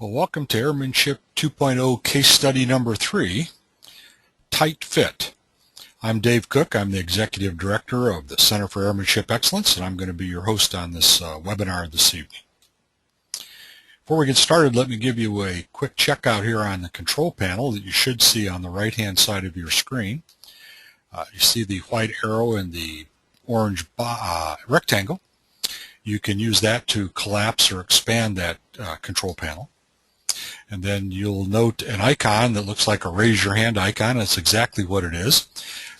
Well, welcome to Airmanship 2.0 case study number 3, Tight Fit. I'm Dave Cook. I'm the Executive Director of the Center for Airmanship Excellence, and I'm going to be your host on this webinar this evening. Before we get started, let me give you a quick checkout here on the control panel that you should see on the right-hand side of your screen. You see the white arrow and the orange rectangle. You can use that to collapse or expand that control panel. And then you'll note an icon that looks like a raise your hand icon. That's exactly what it is.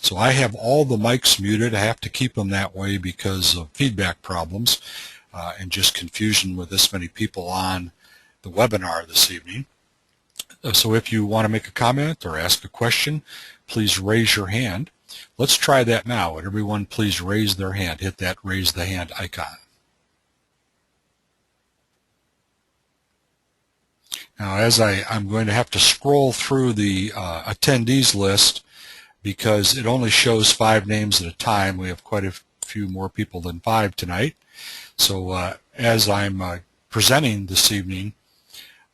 So I have all the mics muted. I have to keep them that way because of feedback problems and just confusion with this many people on the webinar this evening. So if you want to make a comment or ask a question, please raise your hand. Let's try that now. Would everyone please raise their hand? Hit that raise the hand icon. Now, as I'm going to have to scroll through the attendees list because it only shows 5 names at a time. We have quite a few more people than 5 tonight. So as I'm presenting this evening,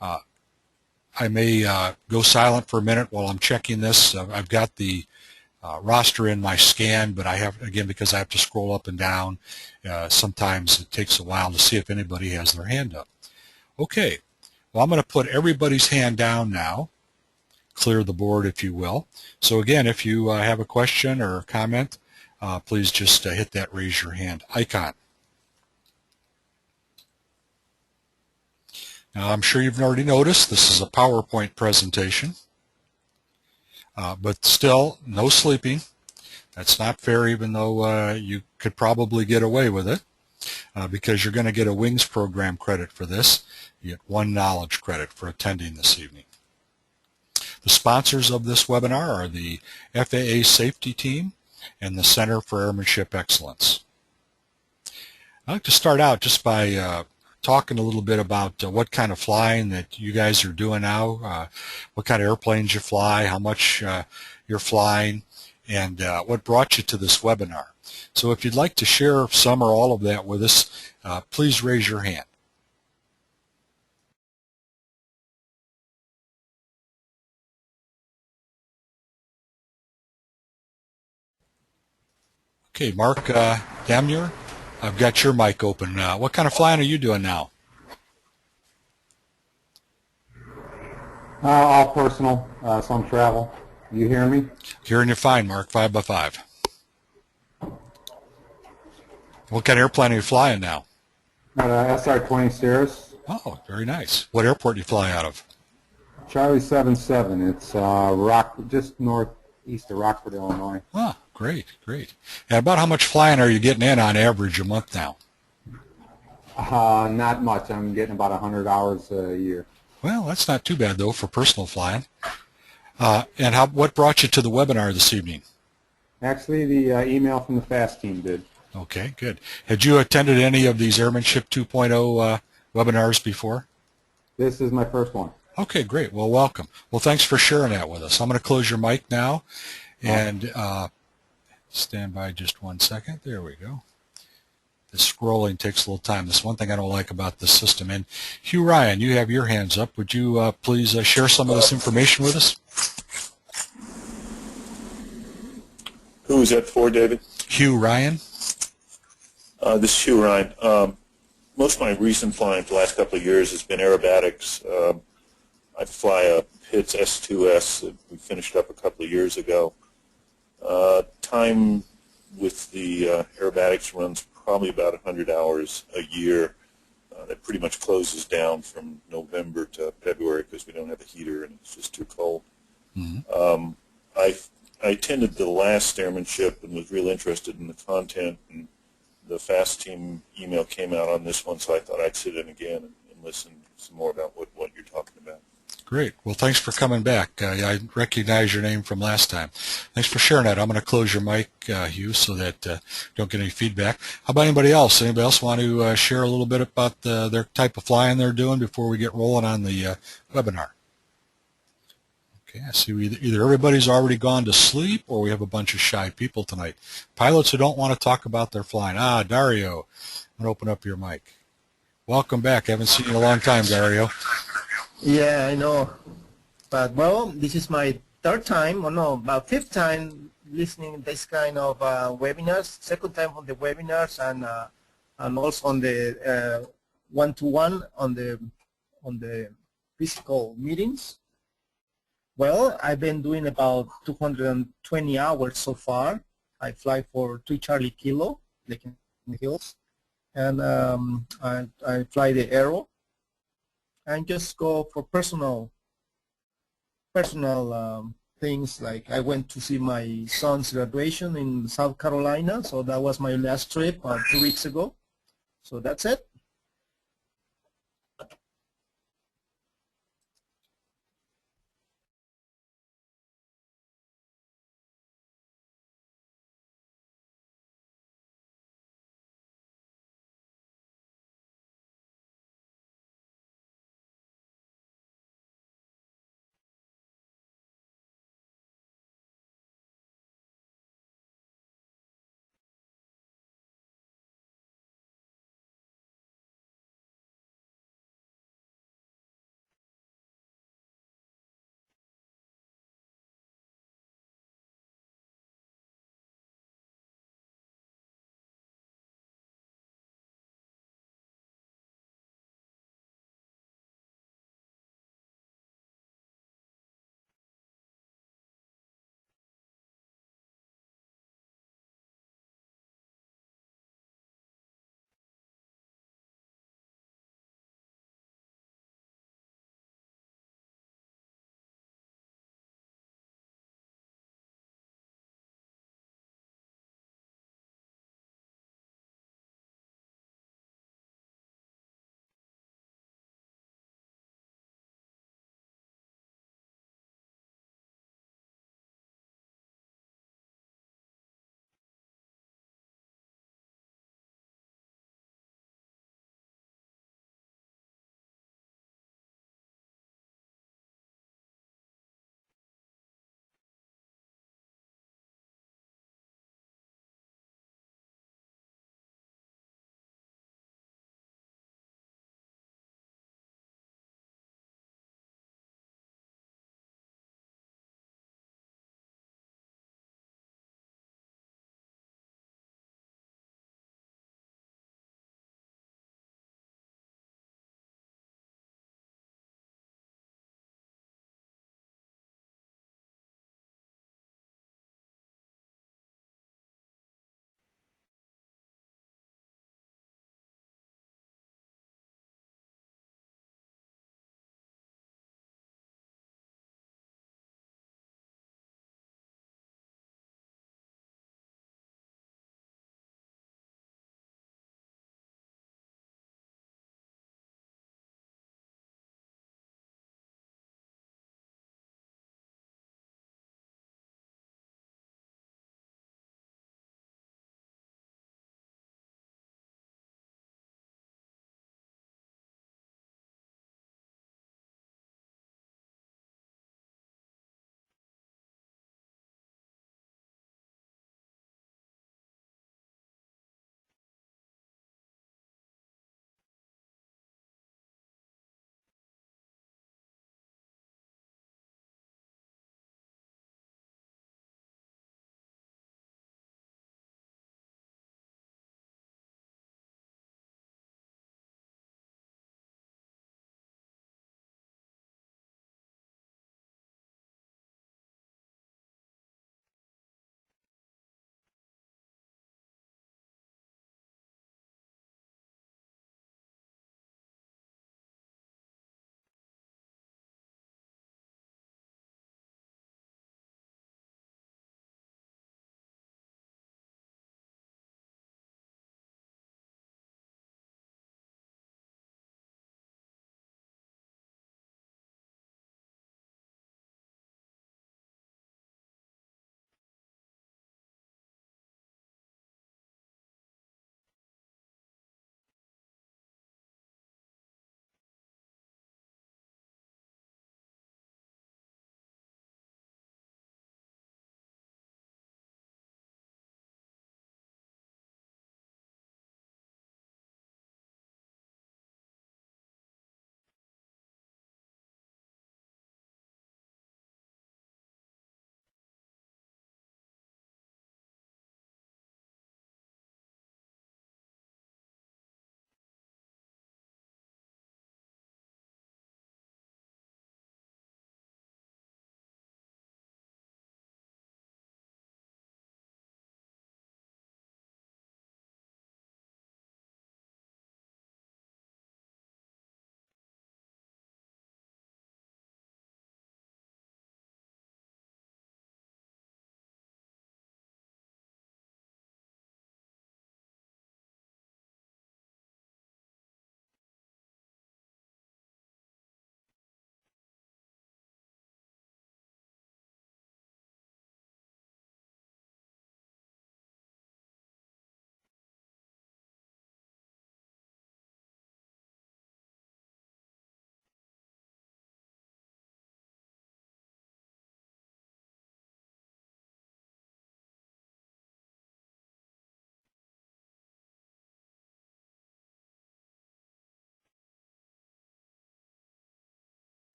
I may go silent for a minute while I'm checking this. I've got the roster in my scan, but I have, again, because I have to scroll up and down, sometimes it takes a while to see if anybody has their hand up. Okay. Well, I'm going to put everybody's hand down now, clear the board if you will. So again, if you have a question or a comment, please just hit that raise your hand icon. Now, I'm sure you've already noticed this is a PowerPoint presentation, but still no sleeping. That's not fair, even though you could probably get away with it. Because you're going to get a Wings Program credit for this. You get 1 knowledge credit for attending this evening. The sponsors of this webinar are the FAA Safety Team and the Center for Airmanship Excellence. I'd like to start out just by talking a little bit about what kind of flying that you guys are doing now, what kind of airplanes you fly, how much you're flying, and what brought you to this webinar. So if you'd like to share some or all of that with us, please raise your hand. Okay, Mark Damnier, I've got your mic open. What kind of flying are you doing now? All personal, some travel. You hearing me? Hearing you fine, Mark, 5x5. What kind of airplane are you flying now? SR-20 Cirrus. Oh, very nice. What airport do you fly out of? Charlie 77. It's just northeast of Rockford, Illinois. Ah, great, great. And about how much flying are you getting in on average a month now? Not much. I'm getting about 100 hours a year. Well, that's not too bad, though, for personal flying. And what brought you to the webinar this evening? Actually, the email from the FAST team did. Okay, good. Had you attended any of these Airmanship 2.0 webinars before? This is my first one. Okay, great. Well, welcome. Well, thanks for sharing that with us. I'm going to close your mic now and stand by just 1 second. There we go. The scrolling takes a little time. That's one thing I don't like about this system. And Hugh Ryan, you have your hands up. Would you please share some of this information with us? Who is that for, David? Hugh Ryan. This is Hugh Ryan. Most of my recent flying for the last couple of years has been aerobatics. I fly a Pitts S2S that we finished up a couple of years ago. Time with the aerobatics runs probably about 100 hours a year. That pretty much closes down from November to February because we don't have a heater and it's just too cold. Mm-hmm. I attended the last airmanship and was real interested in the content, and the FAST team email came out on this one, so I thought I'd sit in again and listen some more about what you're talking about. Great. Well, thanks for coming back. I recognize your name from last time. Thanks for sharing that. I'm going to close your mic, Hugh, so that you don't get any feedback. How about anybody else? Anybody else want to share a little bit about their type of flying they're doing before we get rolling on the webinar? Okay, I see either everybody's already gone to sleep or we have a bunch of shy people tonight. Pilots who don't want to talk about their flying. Dario, I'm going to open up your mic. Welcome back. I haven't seen you in a long time, Dario. Yeah, I know. But well, this is my third time, or no, about fifth time listening this kind of webinars. Second time on the webinars, and also on the one-to-one on the physical meetings. Well, I've been doing about 220 hours so far. I fly for 3 Charlie Kilo, like in the hills, and I fly the Aero, and just go for personal things. Like I went to see my son's graduation in South Carolina, so that was my last trip 2 weeks ago. So that's it.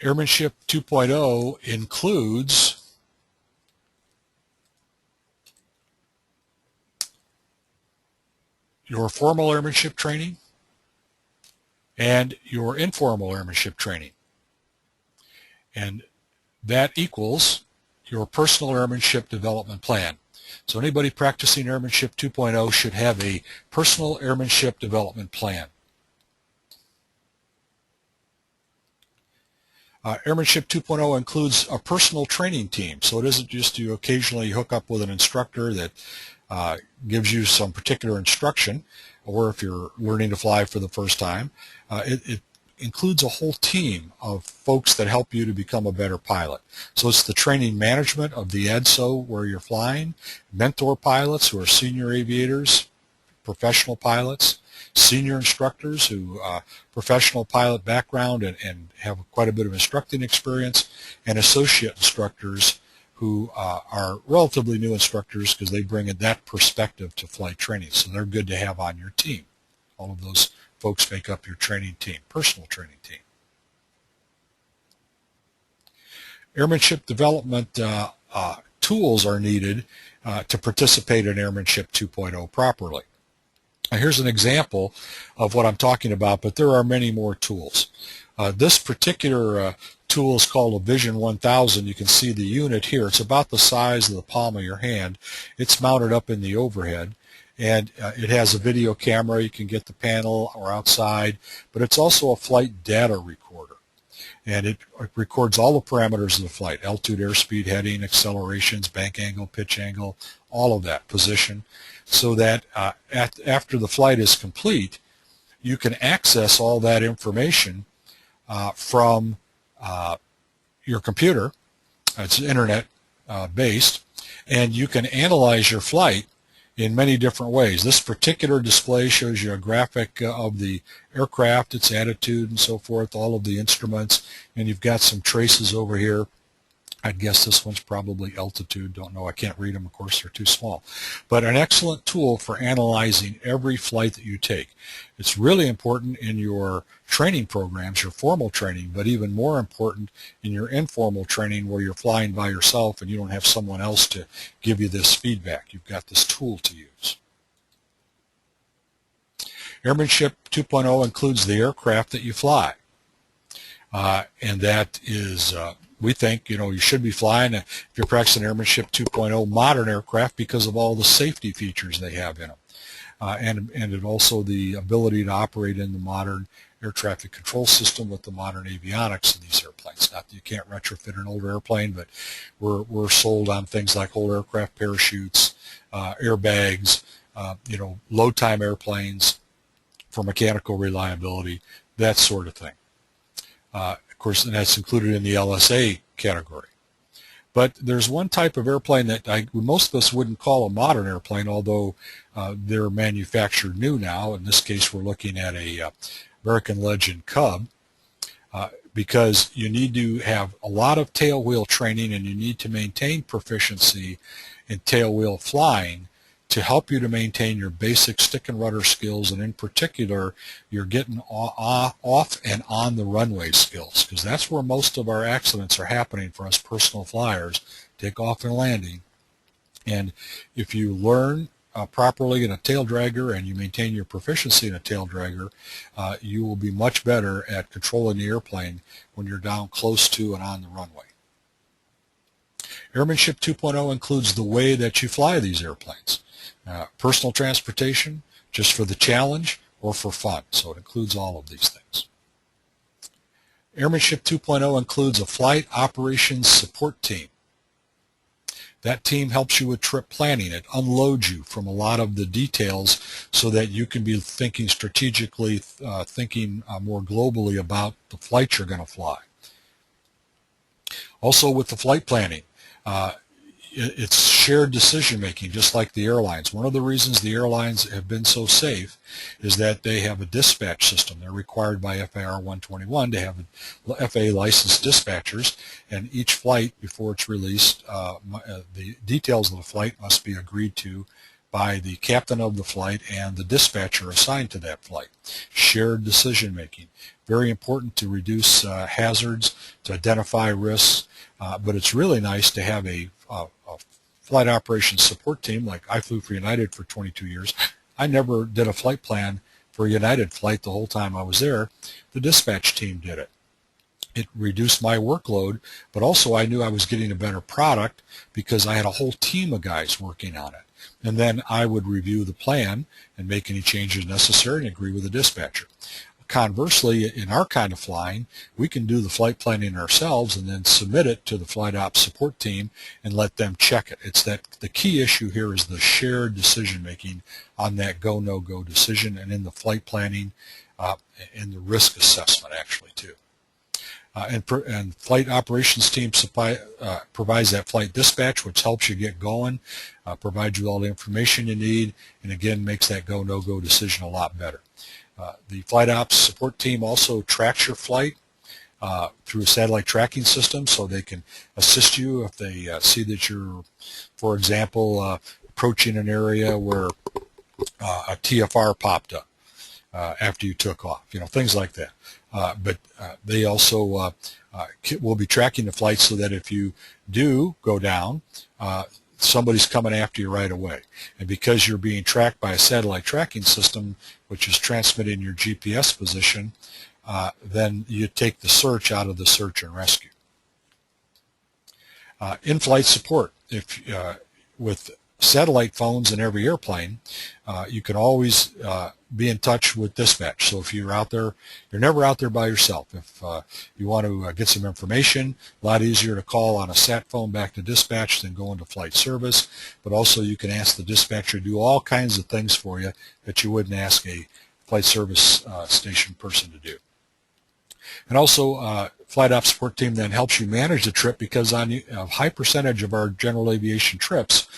Airmanship 2.0 includes your formal airmanship training and your informal airmanship training. And that equals your personal airmanship development plan. So anybody practicing Airmanship 2.0 should have a personal airmanship development plan. Airmanship 2.0 includes a personal training team, so it isn't just you occasionally hook up with an instructor that gives you some particular instruction, or if you're learning to fly for the first time. It includes a whole team of folks that help you to become a better pilot. So it's the training management of the EDSO where you're flying, mentor pilots who are senior aviators, professional pilots, senior instructors who professional pilot background and have quite a bit of instructing experience, and associate instructors who are relatively new instructors because they bring in that perspective to flight training. So they're good to have on your team. All of those folks make up your training team, personal training team. Airmanship development tools are needed to participate in Airmanship 2.0 properly. Now, here's an example of what I'm talking about, but there are many more tools. This particular tool is called a Vision 1000. You can see the unit here. It's about the size of the palm of your hand. It's mounted up in the overhead, and it has a video camera. You can get the panel or outside, but it's also a flight data recorder. And it records all the parameters of the flight: altitude, airspeed, heading, accelerations, bank angle, pitch angle, all of that, position, so that after the flight is complete, you can access all that information from your computer. It's internet based, and you can analyze your flight in many different ways. This particular display shows you a graphic of the aircraft, its attitude and so forth, all of the instruments, and you've got some traces over here. I'd guess this one's probably altitude. Don't know. I can't read them. Of course, they're too small. But an excellent tool for analyzing every flight that you take. It's really important in your training programs, your formal training, but even more important in your informal training where you're flying by yourself and you don't have someone else to give you this feedback. You've got this tool to use. Airmanship 2.0 includes the aircraft that you fly. And that is... we think, you should be flying, if you're practicing Airmanship 2.0, modern aircraft because of all the safety features they have in them. And also the ability to operate in the modern air traffic control system with the modern avionics of these airplanes. Not that you can't retrofit an older airplane, but we're sold on things like whole aircraft parachutes, airbags, low time airplanes for mechanical reliability, that sort of thing. Of course, and that's included in the LSA category. But there's one type of airplane that most of us wouldn't call a modern airplane, although they're manufactured new now. In this case, we're looking at a American Legend Cub, because you need to have a lot of tail wheel training and you need to maintain proficiency in tail wheel flying to help you to maintain your basic stick and rudder skills, and in particular you're getting off and on the runway skills, because that's where most of our accidents are happening for us personal flyers, takeoff and landing. And if you learn properly in a tail dragger and you maintain your proficiency in a tail dragger, you will be much better at controlling the airplane when you're down close to and on the runway. Airmanship 2.0 includes the way that you fly these airplanes. Personal transportation, just for the challenge, or for fun. So it includes all of these things. Airmanship 2.0 includes a flight operations support team. That team helps you with trip planning. It unloads you from a lot of the details so that you can be thinking strategically, thinking more globally about the flight you're going to fly. Also with the flight planning, it's shared decision making, just like the airlines. One of the reasons the airlines have been so safe is that they have a dispatch system. They're required by FAR 121 to have FAA licensed dispatchers, and each flight before it's released, the details of the flight must be agreed to by the captain of the flight and the dispatcher assigned to that flight. Shared decision making. Very important to reduce hazards, to identify risks, but it's really nice to have a flight operations support team. Like I flew for United for 22 years. I never did a flight plan for a United flight the whole time I was there. The dispatch team did it. It reduced my workload, but also I knew I was getting a better product because I had a whole team of guys working on it. And then I would review the plan and make any changes necessary and agree with the dispatcher. Conversely, in our kind of flying, we can do the flight planning ourselves and then submit it to the flight ops support team and let them check it. It's that the key issue here is the shared decision making on that go, no go decision, and in the flight planning and the risk assessment actually too. And flight operations team provides that flight dispatch, which helps you get going, provides you all the information you need, and again makes that go, no go decision a lot better. The flight ops support team also tracks your flight through a satellite tracking system, so they can assist you if they see that you're, for example, approaching an area where a TFR popped up after you took off, things like that. But they also will be tracking the flight so that if you do go down, somebody's coming after you right away. And because you're being tracked by a satellite tracking system, which is transmitting your GPS position, then you take the search out of the search and rescue. In-flight support. With satellite phones in every airplane, you can always be in touch with dispatch. So if you're out there, you're never out there by yourself. If you want to get some information, a lot easier to call on a sat phone back to dispatch than go into flight service. But also you can ask the dispatcher to do all kinds of things for you that you wouldn't ask a flight service station person to do. And also, flight ops support team then helps you manage the trip, because on a high percentage of our general aviation trips,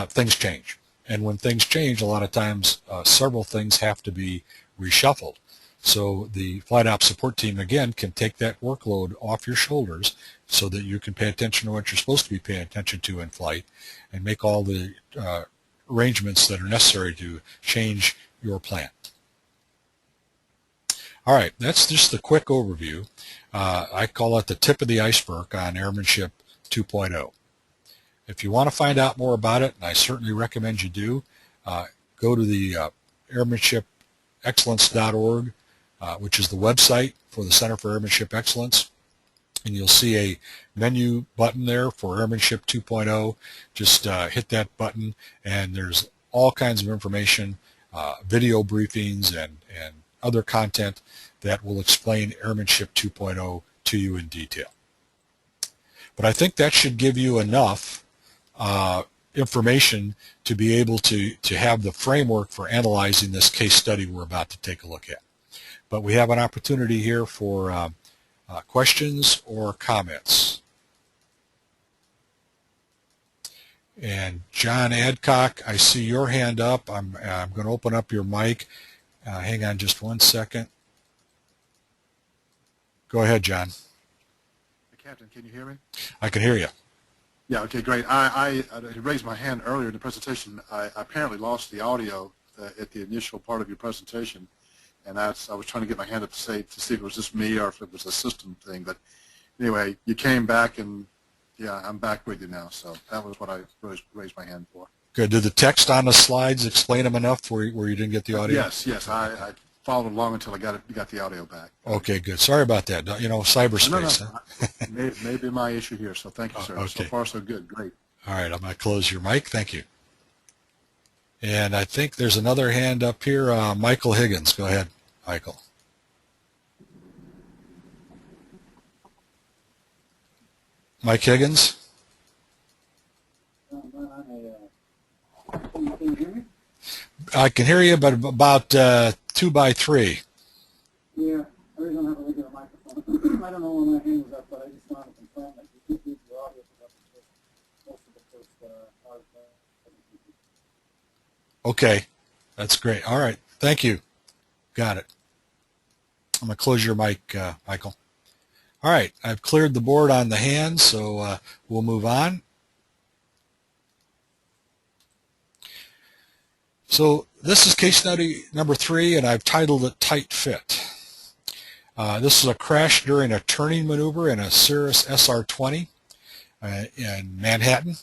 things change. And when things change, a lot of times several things have to be reshuffled. So the flight ops support team, again, can take that workload off your shoulders so that you can pay attention to what you're supposed to be paying attention to in flight and make all the arrangements that are necessary to change your plan. All right, that's just a quick overview. I call it the tip of the iceberg on Airmanship 2.0. If you want to find out more about it, and I certainly recommend you do, go to the airmanshipexcellence.org, which is the website for the Center for Airmanship Excellence, and you'll see a menu button there for Airmanship 2.0. Just hit that button, and there's all kinds of information, video briefings, and other content that will explain Airmanship 2.0 to you in detail. But I think that should give you enough information to be able to have the framework for analyzing this case study we're about to take a look at. But we have an opportunity here for questions or comments. And John Adcock, I see your hand up. I'm going to open up your mic. Hang on just one second. Go ahead, John. Captain, can you hear me? I can hear you. Yeah, okay, great. I raised my hand earlier in the presentation. I apparently lost the audio at the initial part of your presentation, and I was trying to get my hand up to see if it was just me or if it was a system thing. But anyway, you came back, and yeah, I'm back with you now. So that was what I raised my hand for. Good. Did the text on the slides explain them enough where you didn't get the audio? Yes. I followed along until I got the audio back. Okay, good. Sorry about that. Cyberspace. No. Huh? Maybe my issue here. So thank you, sir. Okay. So far, so good. Great. All right, I'm going to close your mic. Thank you. And I think there's another hand up here. Michael Higgins. Go ahead, Michael. Mike Higgins? Can you hear me? I can hear you, but about 2 by 3. Yeah, I really don't have a regular microphone. I don't know when my hand was up, but I just wanted to confirm that you did leave your audio up until most of the first part of the presentation. Okay, that's great. All right, thank you. Got it. I'm going to close your mic, Michael. All right, I've cleared the board on the hands, so we'll move on. So this is case study number 3, and I've titled it Tight Fit. This is a crash during a turning maneuver in a Cirrus SR-20 in Manhattan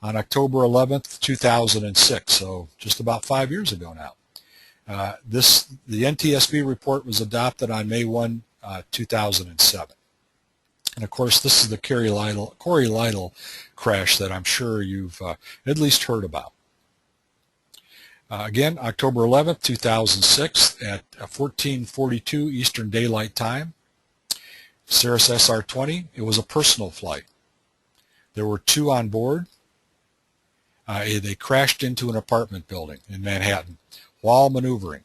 on October 11th, 2006, so just about 5 years ago now. The NTSB report was adopted on May 1, 2007. And of course, this is the Corey Lytle crash that I'm sure you've at least heard about. Again, October 11th, 2006 at 14:42 Eastern Daylight Time. Cirrus SR-20, it was a personal flight. There were 2 on board. They crashed into an apartment building in Manhattan while maneuvering.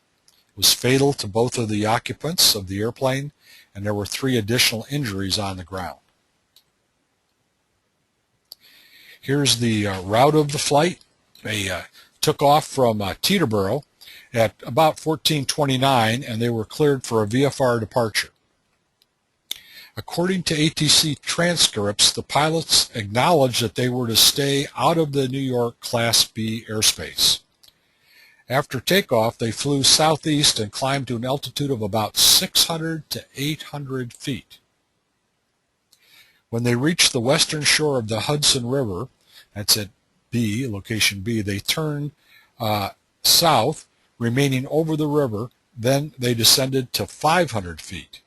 It was fatal to both of the occupants of the airplane, and there were 3 additional injuries on the ground. Here's the route of the flight. They took off from Teterboro at about 14:29, and they were cleared for a VFR departure. According to ATC transcripts, the pilots acknowledged that they were to stay out of the New York Class B airspace. After takeoff, they flew southeast and climbed to an altitude of about 600 to 800 feet. When they reached the western shore of the Hudson River, that's at B, location B, they turned south, remaining over the river. Then they descended to 500 feet.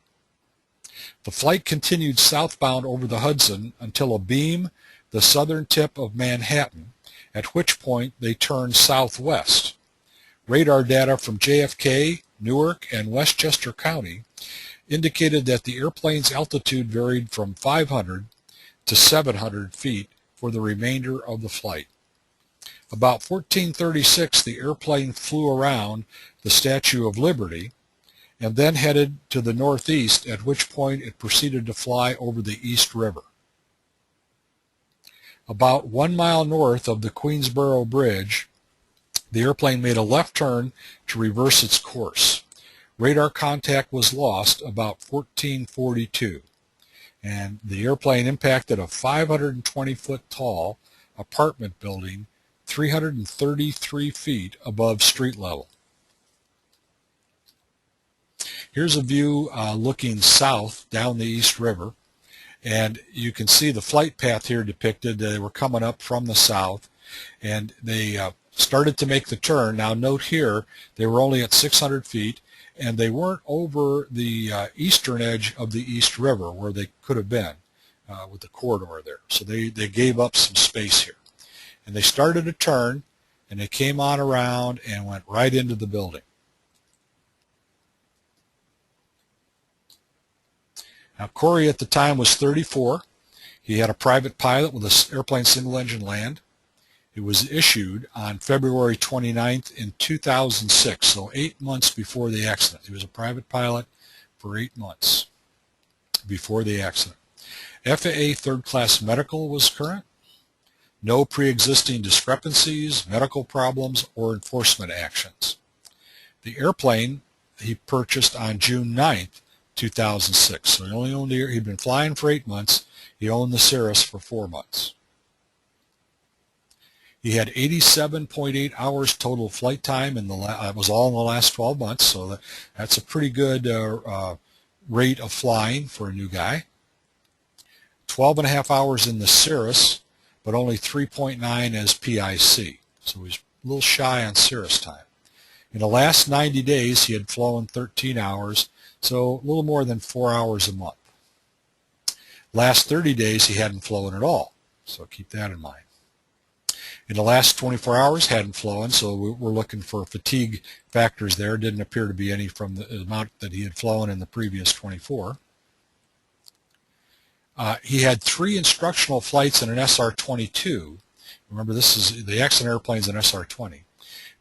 The flight continued southbound over the Hudson until Abeam, the southern tip of Manhattan, at which point they turned southwest. Radar data from JFK, Newark, and Westchester County indicated that the airplane's altitude varied from 500 to 700 feet for the remainder of the flight. About 14:36, the airplane flew around the Statue of Liberty and then headed to the northeast, at which point it proceeded to fly over the East River. About 1 mile north of the Queensboro Bridge, the airplane made a left turn to reverse its course. Radar contact was lost about 14:42, and the airplane impacted a 520-foot tall apartment building 333 feet above street level. Here's a view looking south down the East River, and you can see the flight path here depicted. They were coming up from the south, and they started to make the turn. Now note here, they were only at 600 feet, and they weren't over the eastern edge of the East River where they could have been with the corridor there. So they gave up some space here. And they started a turn, and they came on around and went right into the building. Now, Corey at the time was 34. He had a private pilot with an airplane single-engine land. It was issued on February 29th in 2006, so 8 months before the accident. He was a private pilot for 8 months before the accident. FAA third-class medical was current. No pre-existing discrepancies, medical problems, or enforcement actions. The airplane he purchased on June 9th, 2006. So he only owned he'd been flying for 8 months. He owned the Cirrus for 4 months. He had 87.8 hours total flight time in it was all in the last 12 months, so that's a pretty good rate of flying for a new guy. 12.5 hours in the Cirrus, but only 3.9 as PIC, so he's a little shy on Cirrus time. In the last 90 days, he had flown 13 hours, so a little more than 4 hours a month. Last 30 days, he hadn't flown at all, so keep that in mind. In the last 24 hours, hadn't flown, so we're looking for fatigue factors there. Didn't appear to be any from the amount that he had flown in the previous 24. He had 3 instructional flights in an SR-22. Remember, this is the accident airplane's an SR-20,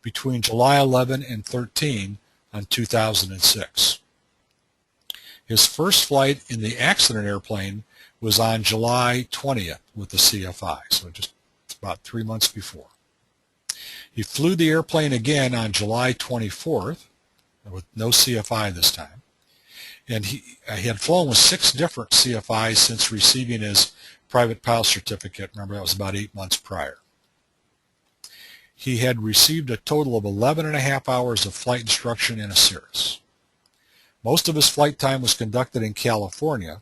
between July 11 and 13 on 2006. His first flight in the accident airplane was on July 20th with the CFI, so just about 3 months before. He flew the airplane again on July 24th with no CFI this time. And he had flown with 6 different CFIs since receiving his private pilot certificate. Remember, that was about 8 months prior. he had received a total of 11.5 hours of flight instruction in a Cirrus. Most of his flight time was conducted in California,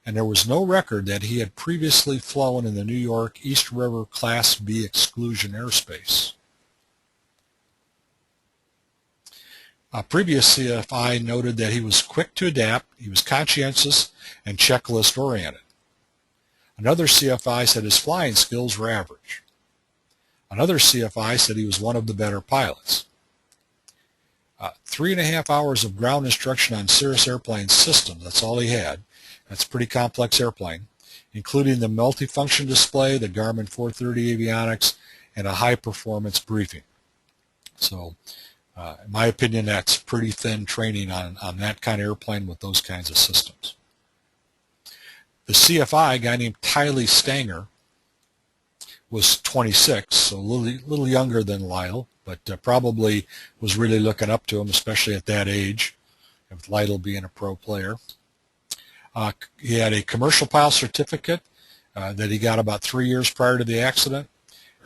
and there was no record that he had previously flown in the New York East River Class B exclusion airspace. A previous CFI noted that he was quick to adapt, he was conscientious, and checklist oriented. Another CFI said his flying skills were average. Another CFI said he was one of the better pilots. 3.5 hours of ground instruction on Cirrus airplane systems, that's all he had. That's a pretty complex airplane, including the multifunction display, the Garmin 430 avionics, and a high-performance briefing. So, in my opinion, that's pretty thin training on that kind of airplane with those kinds of systems. The CFI, a guy named Tylee Stanger, was 26, so a little younger than Lytle, but probably was really looking up to him, especially at that age, with Lytle being a pro player. He had a commercial pilot certificate that he got about 3 years prior to the accident.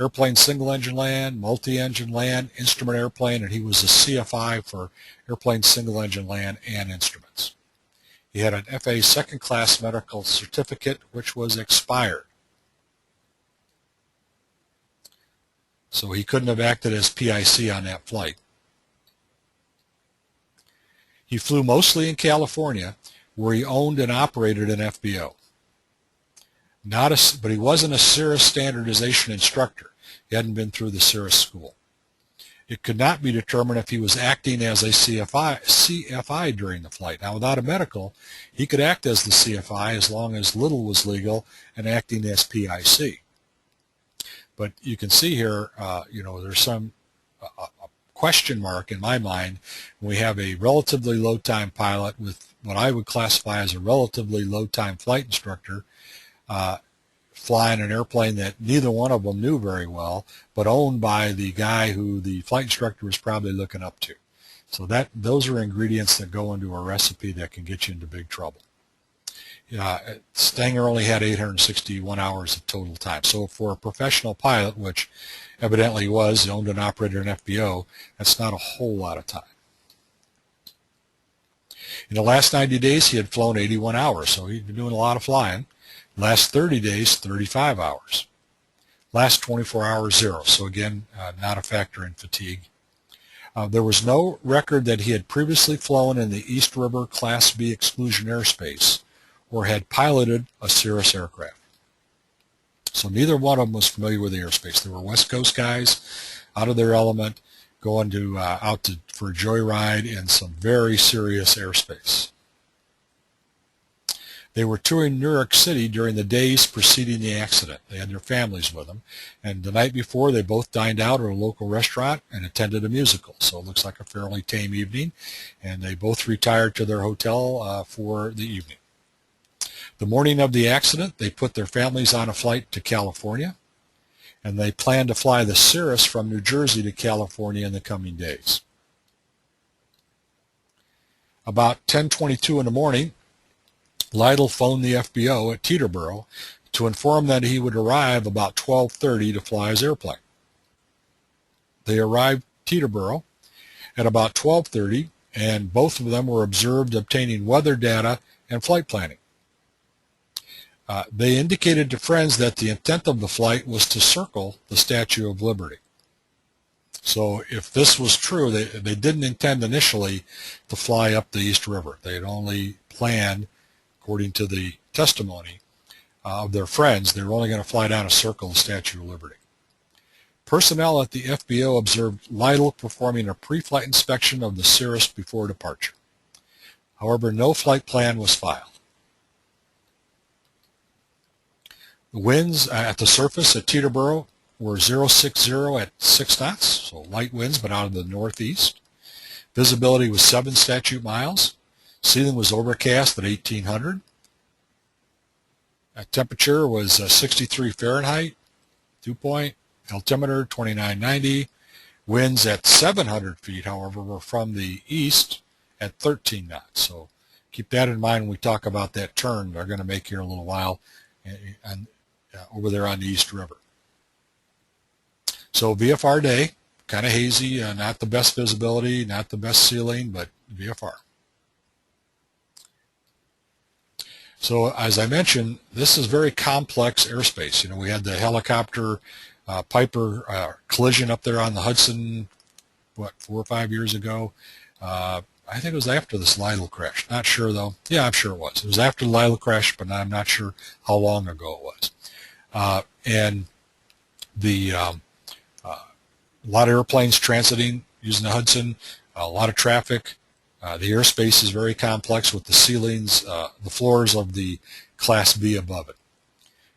Airplane single-engine land, multi-engine land, instrument airplane, and he was a CFI for airplane single-engine land and instruments. He had an FAA second-class medical certificate, which was expired. So he couldn't have acted as PIC on that flight. He flew mostly in California, where he owned and operated an FBO. But he wasn't a Cirrus standardization instructor. He hadn't been through the Cirrus school. It could not be determined if he was acting as a CFI during the flight. Now, without a medical, he could act as the CFI as long as little was legal and acting as PIC. But you can see here, there's some question mark in my mind when we have a relatively low-time pilot with what I would classify as a relatively low-time flight instructor flying an airplane that neither one of them knew very well, but owned by the guy who the flight instructor was probably looking up to. So those are ingredients that go into a recipe that can get you into big trouble. Stanger only had 861 hours of total time. So for a professional pilot, which evidently he was, he owned and operated an FBO, that's not a whole lot of time. In the last 90 days, he had flown 81 hours, so he'd been doing a lot of flying. Last 30 days, 35 hours. Last 24 hours, 0. So again, not a factor in fatigue. There was no record that he had previously flown in the East River Class B exclusion airspace or had piloted a Cirrus aircraft. So neither one of them was familiar with the airspace. They were West Coast guys, out of their element, going for a joyride in some very serious airspace. They were touring New York City during the days preceding the accident. They had their families with them, and the night before they both dined out at a local restaurant and attended a musical. So it looks like a fairly tame evening, and they both retired to their hotel for the evening. The morning of the accident, they put their families on a flight to California, and they planned to fly the Cirrus from New Jersey to California in the coming days. About 10:22 in the morning, Lytle phoned the FBO at Teterboro to inform that he would arrive about 12:30 to fly his airplane. They arrived Teterboro at about 12:30, and both of them were observed obtaining weather data and flight planning. They indicated to friends that the intent of the flight was to circle the Statue of Liberty. So if this was true, they didn't intend initially to fly up the East River. They had only planned, according to the testimony of their friends, they were only going to fly down a circle the Statue of Liberty. Personnel at the FBO observed Lytle performing a pre-flight inspection of the Cirrus before departure. However, no flight plan was filed. The winds at the surface at Teterboro were 060 at 6 knots, so light winds, but out of the northeast. Visibility was 7 statute miles. Ceiling was overcast at 1800. Temperature was 63 Fahrenheit, dew point, altimeter 2990. Winds at 700 feet, however, were from the east at 13 knots. So keep that in mind when we talk about that turn they're going to make here in a little while and over there on the East River. So VFR day, kind of hazy, not the best visibility, not the best ceiling, but VFR. So as I mentioned, this is very complex airspace. You know, we had the helicopter Piper collision up there on the Hudson, what, 4 or 5 years ago. I think it was after this Lila crash. Not sure though. Yeah, I'm sure it was. It was after the Lila crash, but I'm not sure how long ago it was. And the a lot of airplanes transiting using the Hudson, a lot of traffic. The airspace is very complex with the ceilings, the floors of the Class B above it.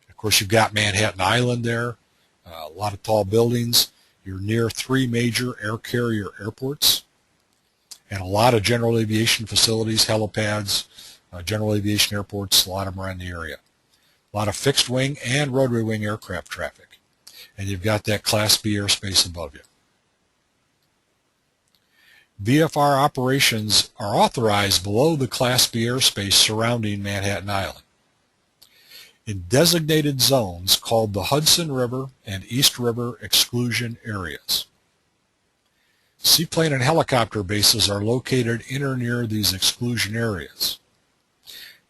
Of course, you've got Manhattan Island there, a lot of tall buildings. You're near 3 major air carrier airports and a lot of general aviation facilities, helipads, general aviation airports, a lot of them are in the area. A lot of fixed wing and rotary wing aircraft traffic. And you've got that Class B airspace above you. VFR operations are authorized below the Class B airspace surrounding Manhattan Island in designated zones called the Hudson River and East River exclusion areas. Seaplane and helicopter bases are located in or near these exclusion areas,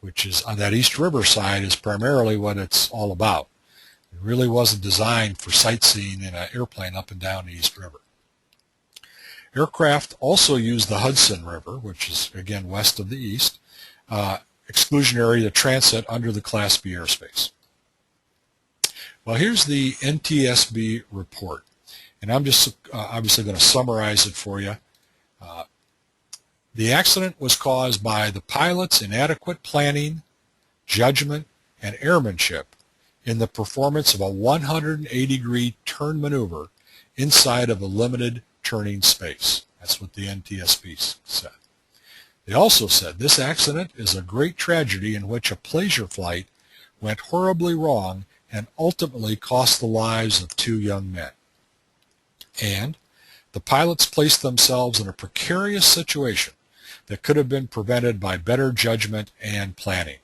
which is on that East River side is primarily what it's all about. It really wasn't designed for sightseeing in an airplane up and down the East River. Aircraft also use the Hudson River, which is again west of the east, exclusion area to transit under the Class B airspace. Well, here's the NTSB report, and I'm just obviously going to summarize it for you. The accident was caused by the pilot's inadequate planning, judgment, and airmanship in the performance of a 180-degree turn maneuver inside of a limited turning space. That's what the NTSB said. They also said this accident is a great tragedy in which a pleasure flight went horribly wrong and ultimately cost the lives of 2 young men. And the pilots placed themselves in a precarious situation that could have been prevented by better judgment and planning.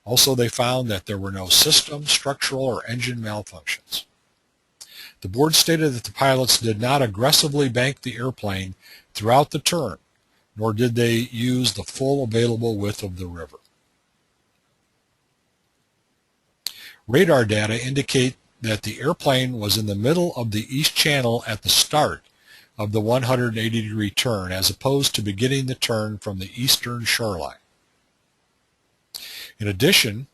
Also, they found that there were no system, structural, or engine malfunctions. The board stated that the pilots did not aggressively bank the airplane throughout the turn, nor did they use the full available width of the river. Radar data indicate that the airplane was in the middle of the east channel at the start of the 180-degree turn, as opposed to beginning the turn from the eastern shoreline. In addition,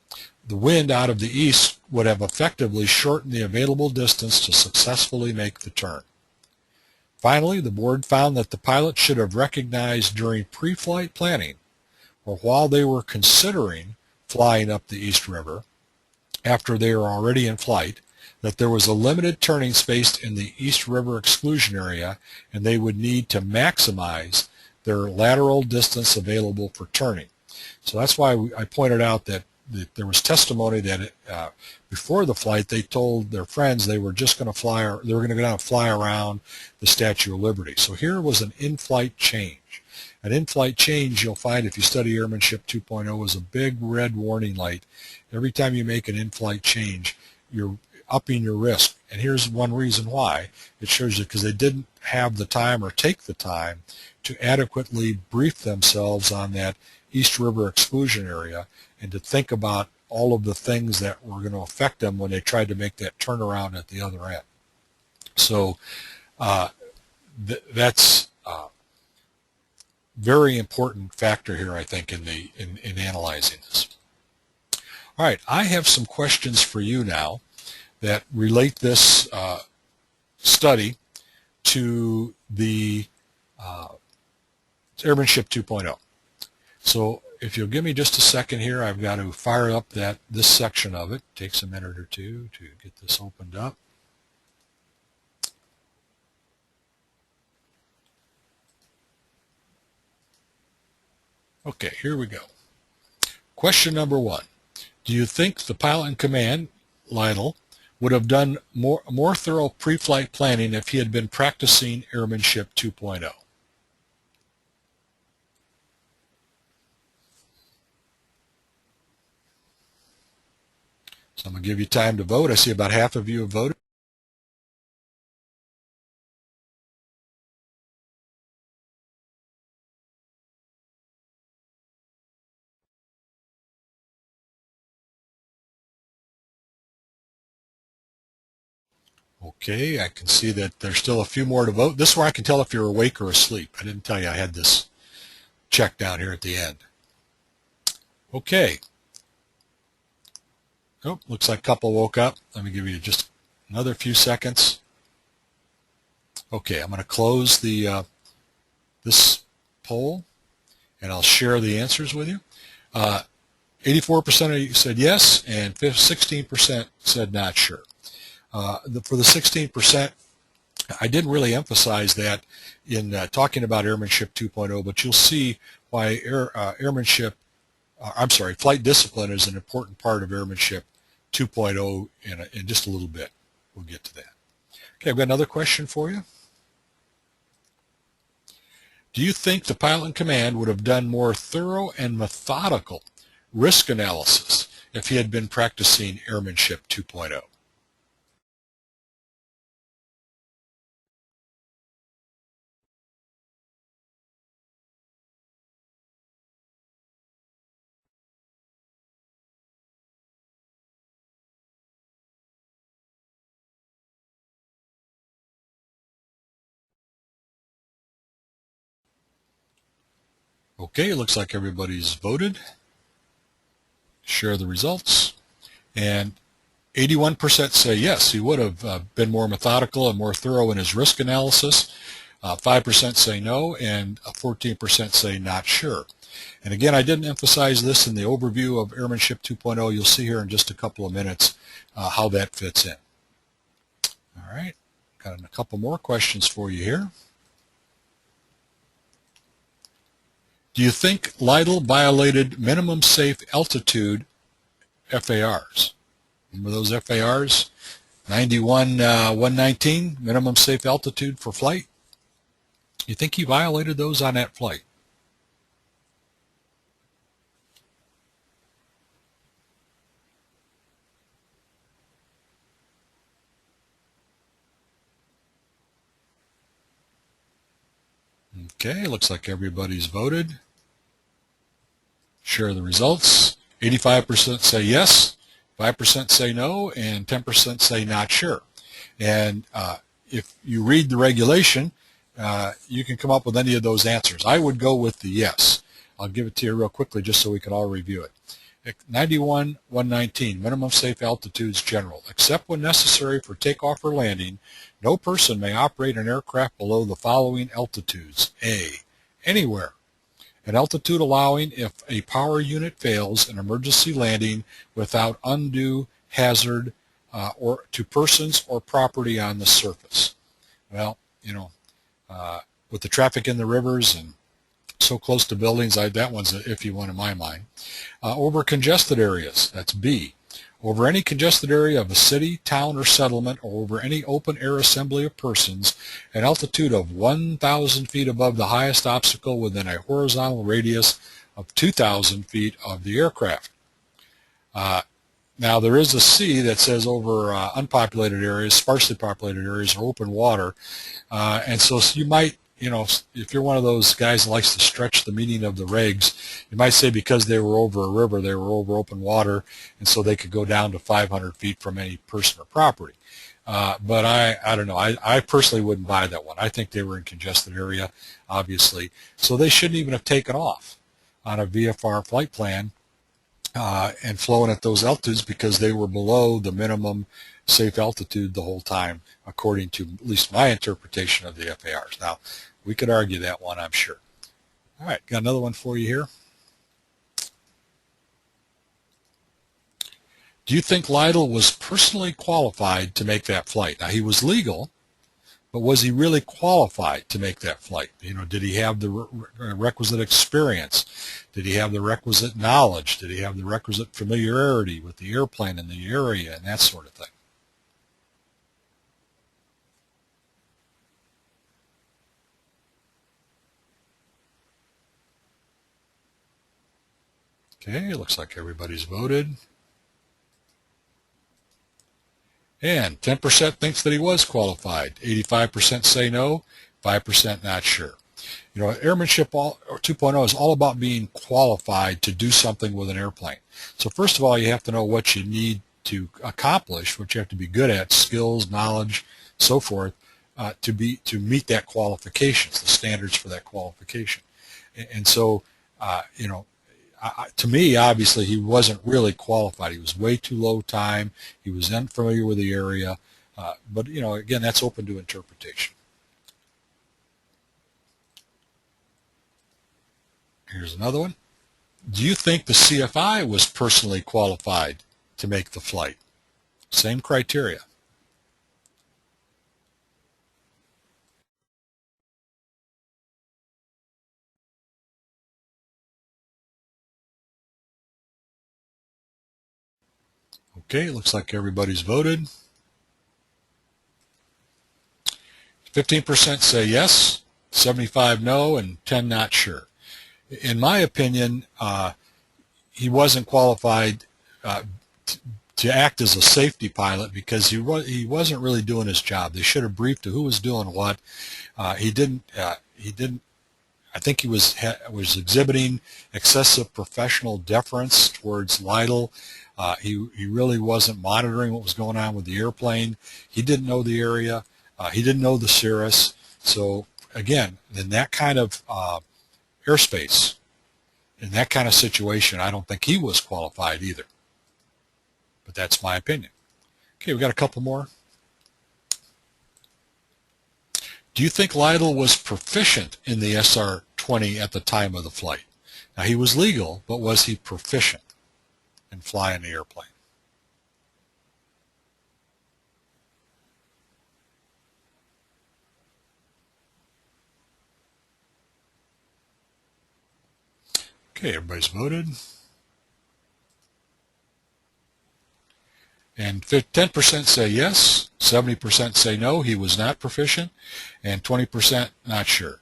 the wind out of the east would have effectively shortened the available distance to successfully make the turn. Finally, the board found that the pilot should have recognized during pre-flight planning, or while they were considering flying up the East River, after they were already in flight, that there was a limited turning space in the East River exclusion area and they would need to maximize their lateral distance available for turning. So that's why I pointed out that there was testimony that before the flight they told their friends they were just going to fly, they were going to go down and fly around the Statue of Liberty. So here was an in-flight change. An in-flight change, you'll find if you study Airmanship 2.0, is a big red warning light. Every time you make an in-flight change, you're upping your risk. And here's one reason why. It shows you because they didn't have the time or take the time to adequately brief themselves on that East River exclusion area and to think about all of the things that were going to affect them when they tried to make that turnaround at the other end. So that's a very important factor here, I think, in analyzing this. All right, I have some questions for you now that relate this study to the Airmanship 2.0. So if you'll give me just a second here, I've got to fire up this section of it. It takes a minute or two to get this opened up. Okay, here we go. Question number 1. Do you think the pilot in command, Lionel, would have done more thorough pre-flight planning if he had been practicing Airmanship 2.0? So I'm going to give you time to vote. I see about half of you have voted. Okay, I can see that there's still a few more to vote. This is where I can tell if you're awake or asleep. I didn't tell you I had this check down here at the end. Okay. Oh, looks like a couple woke up. Let me give you just another few seconds. Okay, I'm going to close the this poll, and I'll share the answers with you. 84% of you said yes, and 16% said not sure. For the 16%, I didn't really emphasize that in talking about Airmanship 2.0, but you'll see why flight discipline is an important part of Airmanship 2.0 in just a little bit. We'll get to that. Okay, I've got another question for you. Do you think the pilot in command would have done more thorough and methodical risk analysis if he had been practicing Airmanship 2.0? Okay, it looks like everybody's voted. Share the results. And 81% say yes, he would have been more methodical and more thorough in his risk analysis. 5% say no, and 14% say not sure. And again, I didn't emphasize this in the overview of Airmanship 2.0. You'll see here in just a couple of minutes how that fits in. All right, got a couple more questions for you here. Do you think Lytle violated minimum safe altitude FARs? Remember those FARs? 91, 119, minimum safe altitude for flight? You think he violated those on that flight? Okay, looks like everybody's voted. Share the results. 85% say yes, 5% say no, and 10% say not sure. And if you read the regulation, you can come up with any of those answers. I would go with the yes. I'll give it to you real quickly just so we can all review it. 91, 119, minimum safe altitudes general. Except when necessary for takeoff or landing, no person may operate an aircraft below the following altitudes. A, anywhere. An altitude allowing if a power unit fails an emergency landing without undue hazard or to persons or property on the surface. Well, you know, with the traffic in the rivers and so close to buildings, that one's an iffy one in my mind. Over congested areas, that's B. Over any congested area of a city, town, or settlement, or over any open air assembly of persons, an altitude of 1,000 feet above the highest obstacle within a horizontal radius of 2,000 feet of the aircraft. Now there is a C that says over unpopulated areas, sparsely populated areas, or open water, and so you might, you know, if you're one of those guys that likes to stretch the meaning of the regs, you might say because they were over a river, they were over open water, and so they could go down to 500 feet from any person or property. But I don't know. I personally wouldn't buy that one. I think they were in congested area, obviously, so they shouldn't even have taken off on a VFR flight plan and flown at those altitudes because they were below the minimum safe altitude the whole time, according to at least my interpretation of the FARs. Now, we could argue that one, I'm sure. All right, got another one for you here. Do you think Lytle was personally qualified to make that flight? Now, he was legal, but was he really qualified to make that flight? You know, did he have the requisite experience? Did he have the requisite knowledge? Did he have the requisite familiarity with the airplane and the area and that sort of thing? Okay, looks like everybody's voted. And 10% thinks that he was qualified. 85% say no, 5% not sure. You know, Airmanship 2.0 is all about being qualified to do something with an airplane. So first of all, you have to know what you need to accomplish, what you have to be good at, skills, knowledge, so forth, to meet that qualifications, the standards for that qualification. And so, you know, to me, obviously, he wasn't really qualified. He was way too low time. He was unfamiliar with the area. But, you know, again, that's open to interpretation. Here's another one. Do you think the CFI was personally qualified to make the flight? Same criteria. Okay, looks like everybody's voted. 15% say yes, 75 no, and 10 not sure. In my opinion, he wasn't qualified to act as a safety pilot because he wasn't really doing his job. They should have briefed who was doing what. He didn't. I think he was exhibiting excessive professional deference towards Lytle. He really wasn't monitoring what was going on with the airplane. He didn't know the area. He didn't know the cirrus. So again, in that kind of airspace, in that kind of situation, I don't think he was qualified either. But that's my opinion. Okay, we got a couple more. Do you think Lytle was proficient in the SR-20 at the time of the flight? Now, he was legal, but was he proficient in flying the airplane? Okay, everybody's voted. And 10% say yes, 70% say no, he was not proficient, and 20% not sure.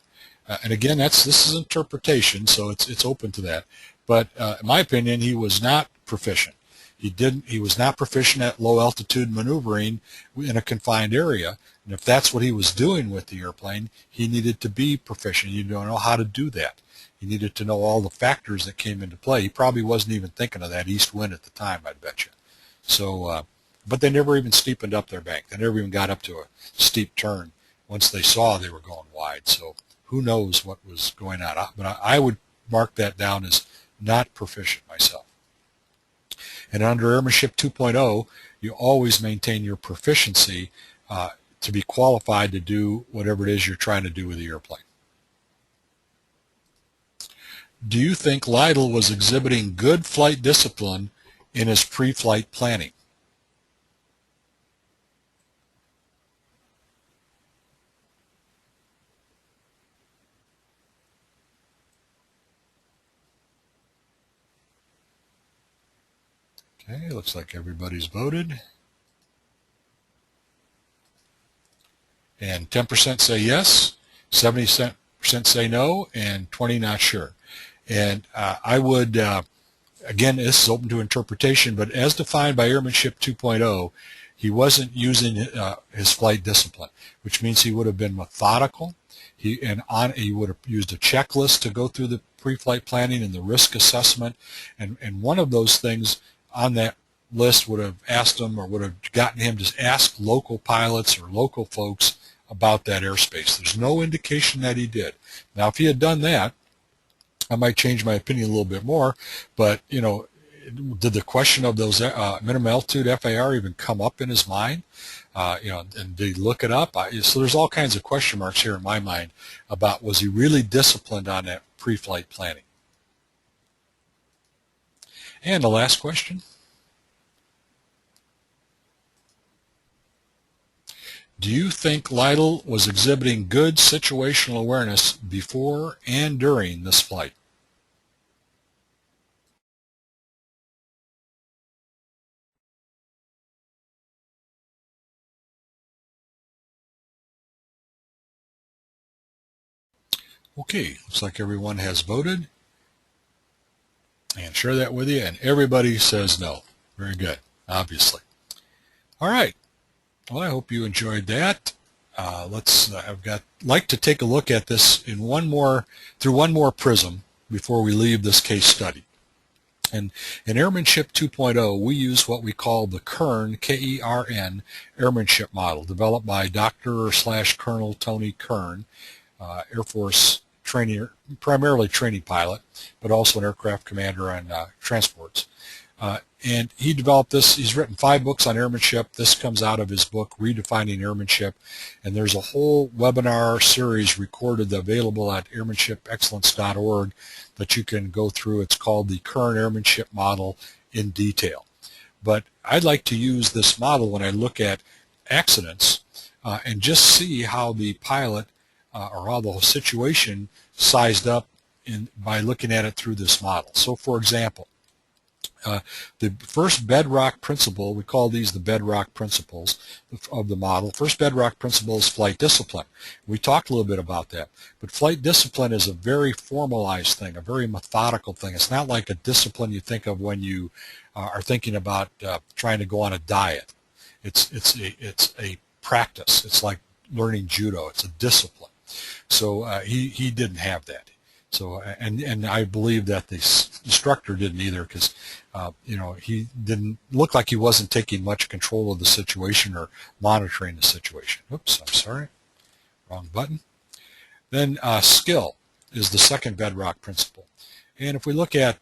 And again, this is interpretation, so it's open to that. But in my opinion, he was not proficient. He was not proficient at low altitude maneuvering in a confined area. And if that's what he was doing with the airplane, he needed to be proficient. You don't know how to do that. He needed to know all the factors that came into play. He probably wasn't even thinking of that east wind at the time, I'd bet you. So, but they never even steepened up their bank. They never even got up to a steep turn once they saw they were going wide. So who knows what was going on. But I would mark that down as not proficient myself. And under Airmanship 2.0, you always maintain your proficiency to be qualified to do whatever it is you're trying to do with the airplane. Do you think Lytle was exhibiting good flight discipline in his pre-flight planning? Okay, looks like everybody's voted. And 10% say yes, 70% say no, and 20 not sure. And I would, again, this is open to interpretation, but as defined by Airmanship 2.0, he wasn't using his flight discipline, which means he would have been methodical. He would have used a checklist to go through the pre-flight planning and the risk assessment. And one of those things on that list would have asked him or would have gotten him to ask local pilots or local folks about that airspace. There's no indication that he did. Now, if he had done that, I might change my opinion a little bit more, but, you know, did the question of those minimum altitude FAR even come up in his mind? You know, and did he look it up? So there's all kinds of question marks here in my mind about was he really disciplined on that pre-flight planning? And the last question. Do you think Lytle was exhibiting good situational awareness before and during this flight? Okay, looks like everyone has voted. And share that with you, and everybody says no. Very good, obviously. All right. Well, I hope you enjoyed that. I'd like to take a look at this in through one more prism before we leave this case study. And in Airmanship 2.0, we use what we call the Kern, K-E-R-N, Airmanship Model, developed by Dr./Colonel Tony Kern, Air Force training, primarily training pilot, but also an aircraft commander on transports. And he developed this. He's written 5 books on airmanship. This comes out of his book, Redefining Airmanship. And there's a whole webinar series recorded available at airmanshipexcellence.org that you can go through. It's called the Current Airmanship Model in detail. But I'd like to use this model when I look at accidents and just see how the pilot or how the whole situation sized up by looking at it through this model. So, for example, the first bedrock principle, we call these the bedrock principles of the model. First bedrock principle is flight discipline. We talked a little bit about that. But flight discipline is a very formalized thing, a very methodical thing. It's not like a discipline you think of when you are thinking about trying to go on a diet. It's a practice. It's like learning judo. It's a discipline. So he didn't have that. So and I believe that the instructor didn't either, because he didn't look like he wasn't taking much control of the situation or monitoring the situation. Oops, I'm sorry, wrong button. Then skill is the second bedrock principle, and if we look at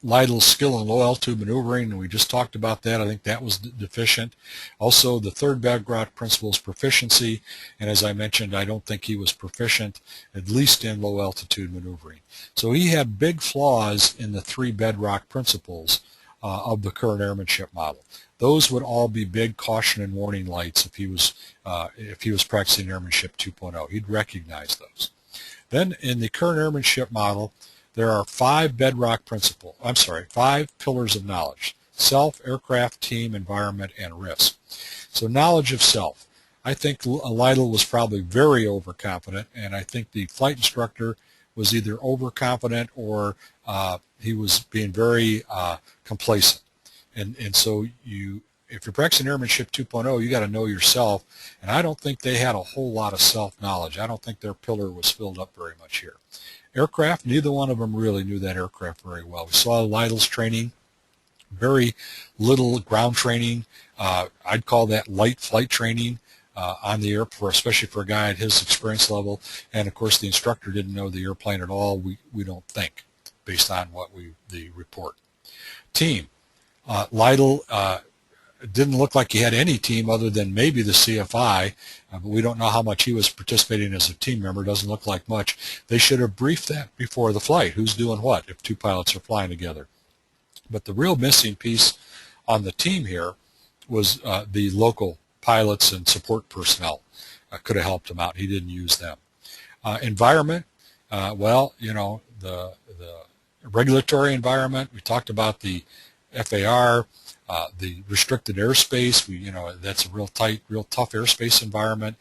Lytle's skill in low altitude maneuvering, and we just talked about that. I think that was deficient. Also, the third bedrock principle is proficiency, and as I mentioned, I don't think he was proficient, at least in low altitude maneuvering. So he had big flaws in the 3 bedrock principles of the current airmanship model. Those would all be big caution and warning lights if he was practicing airmanship 2.0. He'd recognize those. Then in the current airmanship model, there are 5 bedrock principles. 5 pillars of knowledge: self, aircraft, team, environment, and risk. So knowledge of self. I think Lytle was probably very overconfident, and I think the flight instructor was either overconfident or he was being very complacent. And so if you're practicing airmanship 2.0, you got to know yourself, and I don't think they had a whole lot of self-knowledge. I don't think their pillar was filled up very much here. Aircraft, neither one of them really knew that aircraft very well. We saw Lytle's training, very little ground training. I'd call that light flight training on the airport, especially for a guy at his experience level. And of course, the instructor didn't know the airplane at all. We don't think, based on what the report. Team, Lytle didn't look like he had any team other than maybe the CFI, but we don't know how much he was participating as a team member. Doesn't look like much. They should have briefed that before the flight. Who's doing what if 2 pilots are flying together? But the real missing piece on the team here was the local pilots and support personnel. Could have helped him out. He didn't use them. Environment, the regulatory environment. We talked about the FAR. The restricted airspace, that's a real tight, real tough airspace environment.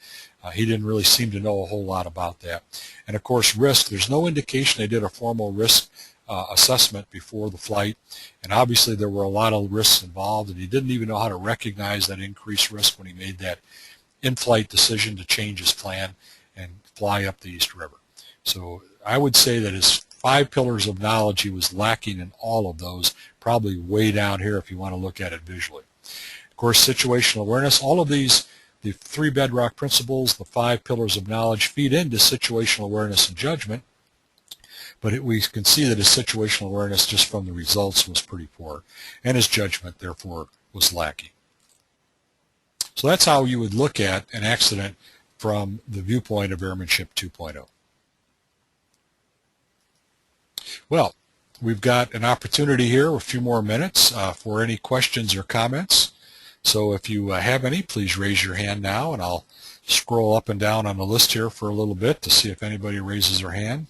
He didn't really seem to know a whole lot about that. And of course, risk. There's no indication they did a formal risk assessment before the flight, and obviously there were a lot of risks involved, and he didn't even know how to recognize that increased risk when he made that in-flight decision to change his plan and fly up the East River. So I would say that his 5 pillars of knowledge, he was lacking in all of those, probably way down here if you want to look at it visually. Of course, situational awareness, all of these, the 3 bedrock principles, the 5 pillars of knowledge feed into situational awareness and judgment, but we can see that his situational awareness just from the results was pretty poor, and his judgment, therefore, was lacking. So that's how you would look at an accident from the viewpoint of Airmanship 2.0. Well, we've got an opportunity here, a few more minutes, for any questions or comments. So if you have any, please raise your hand now, and I'll scroll up and down on the list here for a little bit to see if anybody raises their hand.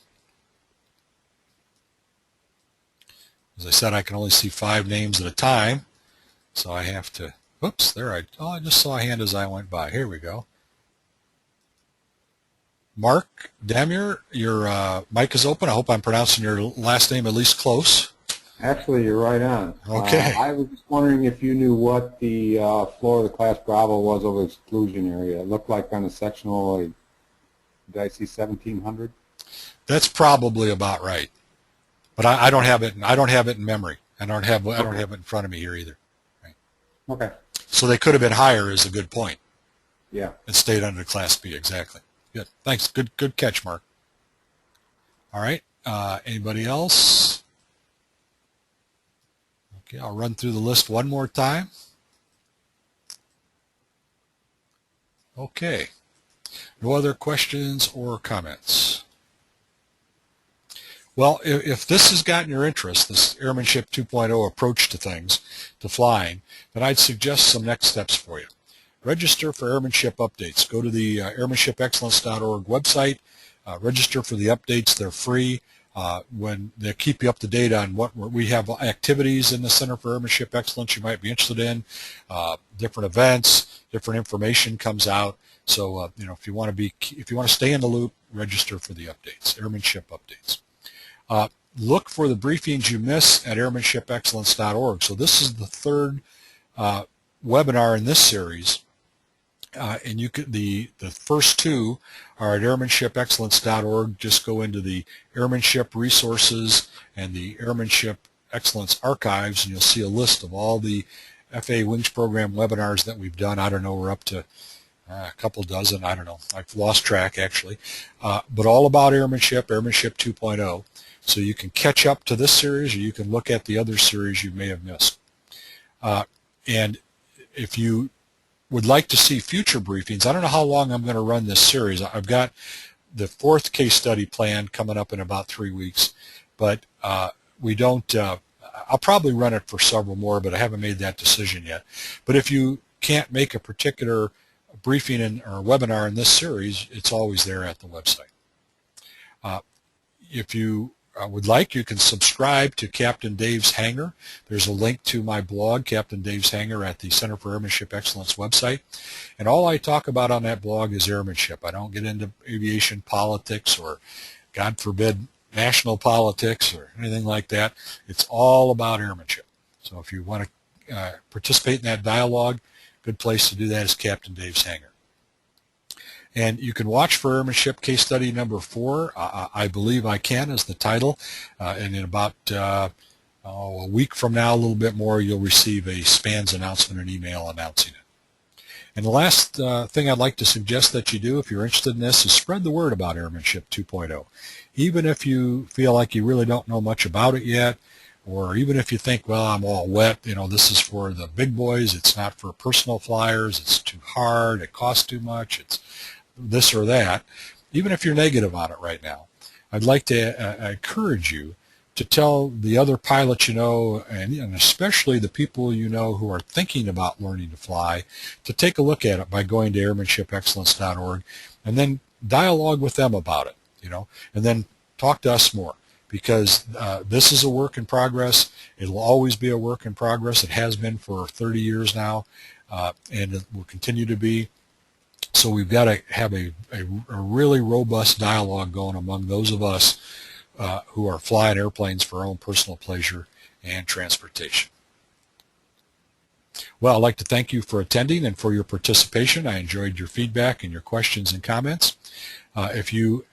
As I said, I can only see 5 names at a time, so I have to, oops, there I just saw a hand as I went by. Here we go. Mark Damier, your mic is open. I hope I'm pronouncing your last name at least close. Actually, you're right on. Okay. I was just wondering if you knew what the floor of the Class Bravo was over the exclusion area. It looked like on a sectional, did I see 1700? That's probably about right. But I don't have it. I don't have it in memory. I don't have it in front of me here either. Right? Okay. So they could have been higher. Is a good point. Yeah. It stayed under Class B, exactly. Good. Thanks. Good catch, Mark. All right. Anybody else? Okay, I'll run through the list one more time. Okay. No other questions or comments? Well, if this has gotten your interest, this Airmanship 2.0 approach to things, to flying, then I'd suggest some next steps for you. Register for Airmanship updates. Go to the airmanshipexcellence.org website. Register for the updates. They're free. When they keep you up to date on what we have activities in the Center for Airmanship Excellence you might be interested in, different events, different information comes out. So if you want to stay in the loop, register for the updates, airmanship updates. Look for the briefings you miss at airmanshipexcellence.org. So this is the third webinar in this series. And you could, the first two are at airmanshipexcellence.org. Just go into the Airmanship Resources and the Airmanship Excellence Archives, and you'll see a list of all the FAA Wings Program webinars that we've done. I don't know, we're up to a couple dozen. I don't know. I've lost track, actually. But all about airmanship, Airmanship 2.0. So you can catch up to this series, or you can look at the other series you may have missed. And if you would like to see future briefings, I don't know how long I'm going to run this series. I've got the fourth case study planned coming up in about 3 weeks, but we don't, I'll probably run it for several more, but I haven't made that decision yet. But if you can't make a particular briefing or webinar in this series, it's always there at the website. If you would like, you can subscribe to Captain Dave's Hangar. There's a link to my blog, Captain Dave's Hangar, at the Center for Airmanship Excellence website. And all I talk about on that blog is airmanship. I don't get into aviation politics or, God forbid, national politics or anything like that. It's all about airmanship. So if you want to participate in that dialogue, good place to do that is Captain Dave's Hangar. And you can watch for Airmanship Case Study number 4. I Believe I Can is the title. And in about a week from now, a little bit more, you'll receive a SPANS announcement, an email announcing it. And the last thing I'd like to suggest that you do, if you're interested in this, is spread the word about Airmanship 2.0. Even if you feel like you really don't know much about it yet, or even if you think, well, I'm all wet, this is for the big boys, it's not for personal flyers, it's too hard, it costs too much, it's this or that, even if you're negative on it right now, I'd like to encourage you to tell the other pilots you know, and especially the people you know who are thinking about learning to fly, to take a look at it by going to airmanshipexcellence.org and then dialogue with them about it, and then talk to us more, because this is a work in progress. It'll always be a work in progress. It has been for 30 years now, and it will continue to be. So we've got to have a really robust dialogue going among those of us who are flying airplanes for our own personal pleasure and transportation. Well, I'd like to thank you for attending and for your participation. I enjoyed your feedback and your questions and comments. If you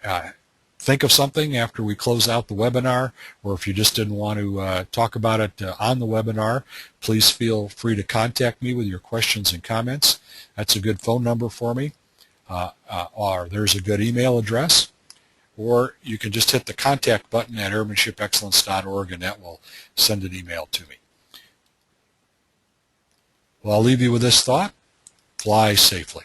think of something after we close out the webinar, or if you just didn't want to talk about it on the webinar, please feel free to contact me with your questions and comments. That's a good phone number for me, or there's a good email address, or you can just hit the contact button at airmanshipexcellence.org and that will send an email to me. Well, I'll leave you with this thought: fly safely.